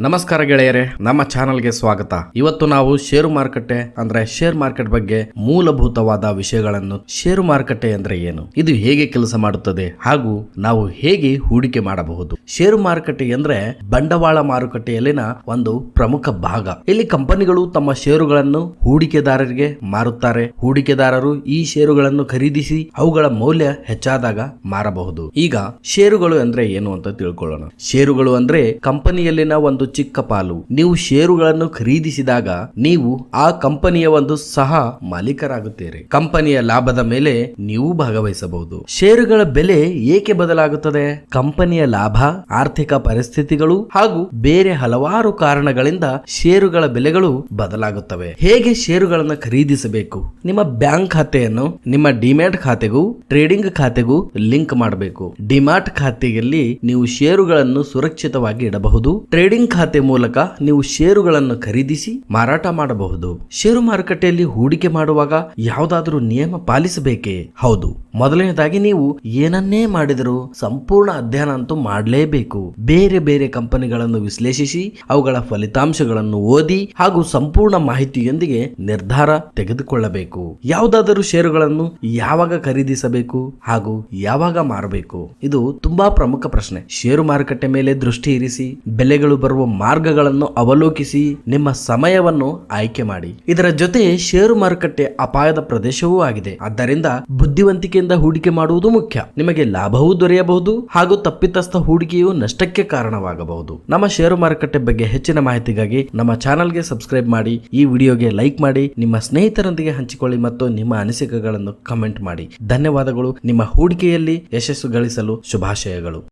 ನಮಸ್ಕಾರ ಗೆಳೆಯರೇ, ನಮ್ಮ ಚಾನಲ್ಗೆ ಸ್ವಾಗತ. ಇವತ್ತು ನಾವು ಷೇರು ಮಾರುಕಟ್ಟೆ ಅಂದ್ರೆ ಶೇರ್ ಮಾರ್ಕೆಟ್ ಬಗ್ಗೆ ಮೂಲಭೂತವಾದ ವಿಷಯಗಳನ್ನು, ಷೇರು ಮಾರುಕಟ್ಟೆ ಅಂದ್ರೆ ಏನು, ಇದು ಹೇಗೆ ಕೆಲಸ ಮಾಡುತ್ತದೆ ಹಾಗೂ ನಾವು ಹೇಗೆ ಹೂಡಿಕೆ ಮಾಡಬಹುದು. ಷೇರು ಮಾರುಕಟ್ಟೆ ಅಂದ್ರೆ ಬಂಡವಾಳ ಮಾರುಕಟ್ಟೆಯಲ್ಲಿನ ಒಂದು ಪ್ರಮುಖ ಭಾಗ. ಇಲ್ಲಿ ಕಂಪನಿಗಳು ತಮ್ಮ ಷೇರುಗಳನ್ನು ಹೂಡಿಕೆದಾರರಿಗೆ ಮಾರುತ್ತಾರೆ. ಹೂಡಿಕೆದಾರರು ಈ ಷೇರುಗಳನ್ನು ಖರೀದಿಸಿ ಅವುಗಳ ಮೌಲ್ಯ ಹೆಚ್ಚಾದಾಗ ಮಾರಬಹುದು. ಈಗ ಷೇರುಗಳು ಅಂದ್ರೆ ಏನು ಅಂತ ತಿಳ್ಕೊಳ್ಳೋಣ. ಷೇರುಗಳು ಅಂದ್ರೆ ಕಂಪನಿಯಲ್ಲಿನ ಒಂದು ಚಿಕ್ಕ ಪಾಲು. ನೀವು ಷೇರುಗಳನ್ನು ಖರೀದಿಸಿದಾಗ ನೀವು ಆ ಕಂಪನಿಯ ಒಂದು ಸಹ ಮಾಲೀಕರಾಗುತ್ತೀರಿ. ಕಂಪನಿಯ ಲಾಭದ ಮೇಲೆ ನೀವು ಭಾಗವಹಿಸಬಹುದು. ಷೇರುಗಳ ಬೆಲೆ ಏಕೆ ಬದಲಾಗುತ್ತದೆ? ಕಂಪನಿಯ ಲಾಭ, ಆರ್ಥಿಕ ಪರಿಸ್ಥಿತಿಗಳು ಹಾಗೂ ಬೇರೆ ಹಲವಾರು ಕಾರಣಗಳಿಂದ ಷೇರುಗಳ ಬೆಲೆಗಳು ಬದಲಾಗುತ್ತವೆ. ಹೇಗೆ ಷೇರುಗಳನ್ನು ಖರೀದಿಸಬೇಕು? ನಿಮ್ಮ ಬ್ಯಾಂಕ್ ಖಾತೆಯನ್ನು ನಿಮ್ಮ ಡಿಮ್ಯಾಟ್ ಖಾತೆಗೂ ಟ್ರೇಡಿಂಗ್ ಖಾತೆಗೂ ಲಿಂಕ್ ಮಾಡಬೇಕು. ಡಿಮ್ಯಾಟ್ ಖಾತೆಯಲ್ಲಿ ನೀವು ಷೇರುಗಳನ್ನು ಸುರಕ್ಷಿತವಾಗಿ ಇಡಬಹುದು. ಟ್ರೇಡಿಂಗ್ ಖಾತೆ ಮೂಲಕ ನೀವು ಷೇರುಗಳನ್ನು ಖರೀದಿಸಿ ಮಾರಾಟ ಮಾಡಬಹುದು. ಷೇರು ಮಾರುಕಟ್ಟೆಯಲ್ಲಿ ಹೂಡಿಕೆ ಮಾಡುವಾಗ ಯಾವುದಾದರೂ ನಿಯಮ ಪಾಲಿಸಬೇಕೇ? ಹೌದು. ಮೊದಲನೇದಾಗಿ ನೀವು ಏನನ್ನೇ ಮಾಡಿದರೂ ಸಂಪೂರ್ಣ ಅಧ್ಯಯನ ಅಂತೂ ಮಾಡಲೇಬೇಕು. ಬೇರೆ ಬೇರೆ ಕಂಪನಿಗಳನ್ನು ವಿಶ್ಲೇಷಿಸಿ ಅವುಗಳ ಫಲಿತಾಂಶಗಳನ್ನು ಓದಿ ಹಾಗೂ ಸಂಪೂರ್ಣ ಮಾಹಿತಿಯೊಂದಿಗೆ ನಿರ್ಧಾರ ತೆಗೆದುಕೊಳ್ಳಬೇಕು. ಯಾವುದಾದರೂ ಷೇರುಗಳನ್ನು ಯಾವಾಗ ಖರೀದಿಸಬೇಕು ಹಾಗೂ ಯಾವಾಗ ಮಾರಬೇಕು? ಇದು ತುಂಬಾ ಪ್ರಮುಖ ಪ್ರಶ್ನೆ. ಷೇರು ಮಾರುಕಟ್ಟೆ ಮೇಲೆ ದೃಷ್ಟಿ ಇರಿಸಿ, ಬೆಲೆಗಳು ಬರುವ ಮಾರ್ಗಗಳನ್ನು ಅವಲೋಕಿಸಿ ನಿಮ್ಮ ಸಮಯವನ್ನು ಆಯ್ಕೆ ಮಾಡಿ. ಇದರ ಜೊತೆ ಷೇರು ಮಾರುಕಟ್ಟೆ ಅಪಾಯದ ಪ್ರದೇಶವೂ ಆಗಿದೆ. ಆದ್ದರಿಂದ ಬುದ್ಧಿವಂತಿಕೆಯಿಂದ ಹೂಡಿಕೆ ಮಾಡುವುದು ಮುಖ್ಯ. ನಿಮಗೆ ಲಾಭವೂ ದೊರೆಯಬಹುದು ಹಾಗೂ ತಪ್ಪಿತಸ್ಥ ಹೂಡಿಕೆಯು ನಷ್ಟಕ್ಕೆ ಕಾರಣವಾಗಬಹುದು. ನಮ್ಮ ಷೇರು ಮಾರುಕಟ್ಟೆ ಬಗ್ಗೆ ಹೆಚ್ಚಿನ ಮಾಹಿತಿಗಾಗಿ ನಮ್ಮ ಚಾನಲ್ಗೆ ಸಬ್ಸ್ಕ್ರೈಬ್ ಮಾಡಿ, ಈ ವಿಡಿಯೋಗೆ ಲೈಕ್ ಮಾಡಿ, ನಿಮ್ಮ ಸ್ನೇಹಿತರೊಂದಿಗೆ ಹಂಚಿಕೊಳ್ಳಿ ಮತ್ತು ನಿಮ್ಮ ಅನಿಸಿಕೆಗಳನ್ನು ಕಮೆಂಟ್ ಮಾಡಿ. ಧನ್ಯವಾದಗಳು. ನಿಮ್ಮ ಹೂಡಿಕೆಯಲ್ಲಿ ಯಶಸ್ಸು ಗಳಿಸಲು ಶುಭಾಶಯಗಳು.